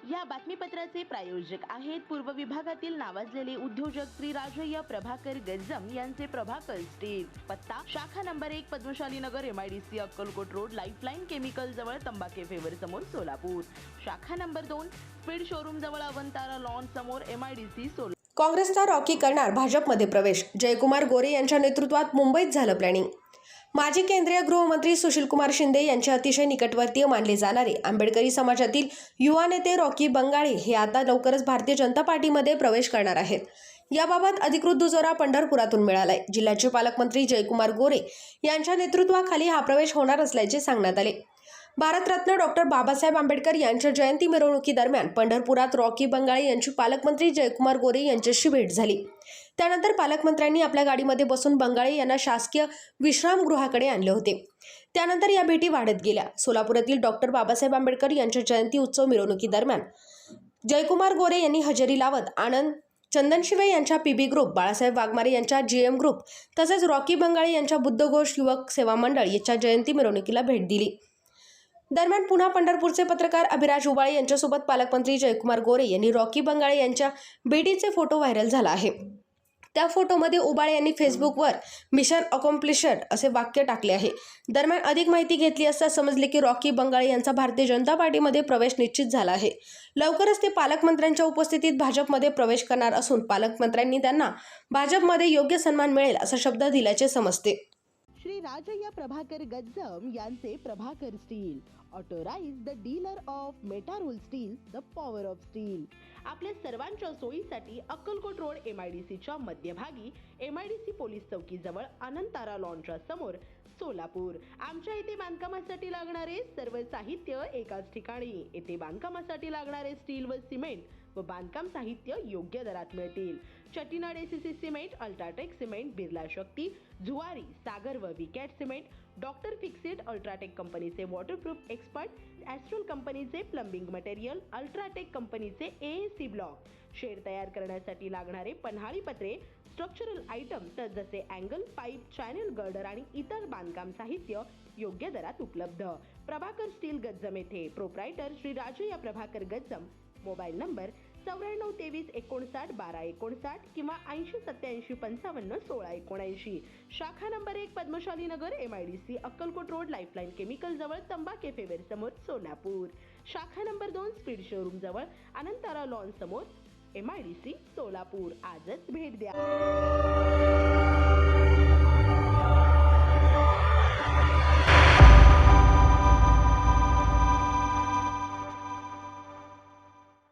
या बातमीपत्राचे प्रायोजक आहेत पूर्व विभागातील नावाजलेले उद्योजक श्री राजय्य प्रभाकर गज्जम यांचे प्रभाकर स्टील। पत्ता शाखा number 1 Padmashali Nagar MIDC Akkalkot road lifeline chemical जवळ तंबाके फेवर समोर सोलापूर। शाखा नंबर 2 स्पीड शोरूम जवळ अवंतारा लॉन समोर MIDC सोलापूर। काँग्रेसचा रॉकी करणार भाजपमध्ये प्रवेश, जयकुमार गोरे यांच्या नेतृत्वात मुंबईत झालं प्लॅनिंग। माजी केंद्रीय गृहमंत्री सुशीलकुमार शिंदे यांचे अतिशय निकटवर्तीय मानले जाणारे आंबेडकरी समाजातील युवा नेते रॉकी बंगाळे हे आता लवकरच भारतीय जनता पार्टीमध्ये प्रवेश करणार आहेत। याबाबत अधिकृत दुजोरा पंढरपुरातून मिळालाय। जिल्ह्याचे पालकमंत्री जयकुमार गोरे यांच्या नेतृत्वाखाली हा प्रवेश होणार असल्याचे सांगण्यात आले। भारतरत्न डॉक्टर बाबासाहेब आंबेडकर यांच्या जयंती मिरवणुकीदरम्यान पंढरपुरात रॉकी बंगाळे यांची पालकमंत्री जयकुमार गोरे यांच्याशी भेट झाली। त्यानंतर पालकमंत्र्यांनी आपल्या गाडीमध्ये बसून बंगाळे यांना शासकीय विश्रामगृहाकडे आणले होते। त्यानंतर या भेटी वाढत गेल्या। सोलापुरातील डॉक्टर बाबासाहेब आंबेडकर यांच्या जयंती उत्सव मिरवणुकीदरम्यान जयकुमार गोरे यांनी हजेरी लावत आनंद चंदनशिवे यांच्या PB ग्रुप, बाळासाहेब वाघमारे यांच्या GM ग्रुप तसेच रॉकी बंगाळे यांच्या बुद्धघोष युवक सेवा मंडळ यांच्या जयंती मिरवणुकीला भेट दिली। दरम्यान पुन्हा पंढरपूरचे पत्रकार अभिराज उबाळे यांच्यासोबत पालकमंत्री जयकुमार गोरे यांनी रॉकी बंगाळे यांच्या भेटीचे फोटो व्हायरल झाला आहे। त्या फोटोमध्ये उबाळे यांनी फेसबुकवर मिशन अकॉम्प्लिशड असे वाक्य टाकले आहे। दरम्यान अधिक माहिती घेतली असता समजले की रॉकी बंगाळे यांचा भारतीय जनता पार्टीमध्ये प्रवेश निश्चित झाला आहे। लवकरच ते पालकमंत्र्यांच्या उपस्थितीत भाजपमध्ये प्रवेश करणार असून पालकमंत्र्यांनी त्यांना भाजपमध्ये योग्य सन्मान मिळेल असा शब्द दिल्याचे समजते। श्री राजय्य प्रभाकर गज्जम यांचे Prabhakar steel, authorise the dealer of Metaroll steel, the power of steel. आपल्या सर्वांच्या सोयीसाठी अक्कलकोट रोड MIDCच्या मध्यभागी MIDC पोलीस चौकी जवळ अनंतारा लॉनच्या समोर सोलापूर। आमच्या इथे बांधकामासाठी लागणारे सर्व साहित्य एकाच ठिकाणी। येथे बांधकामासाठी लागणारे स्टील व सिमेंट व बांधकाम साहित्य योग्य दरात मिळतील। Chettinad ACC cement, UltraTech cement, Birla Shakti, Zuari, Sagar व Vicat cement, doctor Fixit, UltraTech कंपनीचे वॉटरप्रूफ एक्सपर्ट, ॲस्ट्रल कंपनीचे प्लंबिंग मटेरियल, अल्ट्राटेक कंपनीचे AAC ब्लॉक, शेड तयार करण्यासाठी लागणारे पन्हाळी पत्रे, स्ट्रक्चरल आयटम तर जसे अँगल पाईप, चॅनल गर्डर आणि इतर बांधकाम साहित्य योग्य दरात उपलब्ध। प्रभाकर स्टील गज्जम येथे। Proprietor Shri Rajayya Prabhakar Gajjam. Mobile number 9423591259 किंवा 8087551679। शाखा number 1 Padmashali Nagar MIDC Akkalkot road lifeline chemical जवळ तंबाके फेवर समोर सोलापूर। शाखा नंबर 2 स्पीड शोरूम जवळ अनंतारा लॉन समोर MIDC सोलापूर। आजच भेट द्या।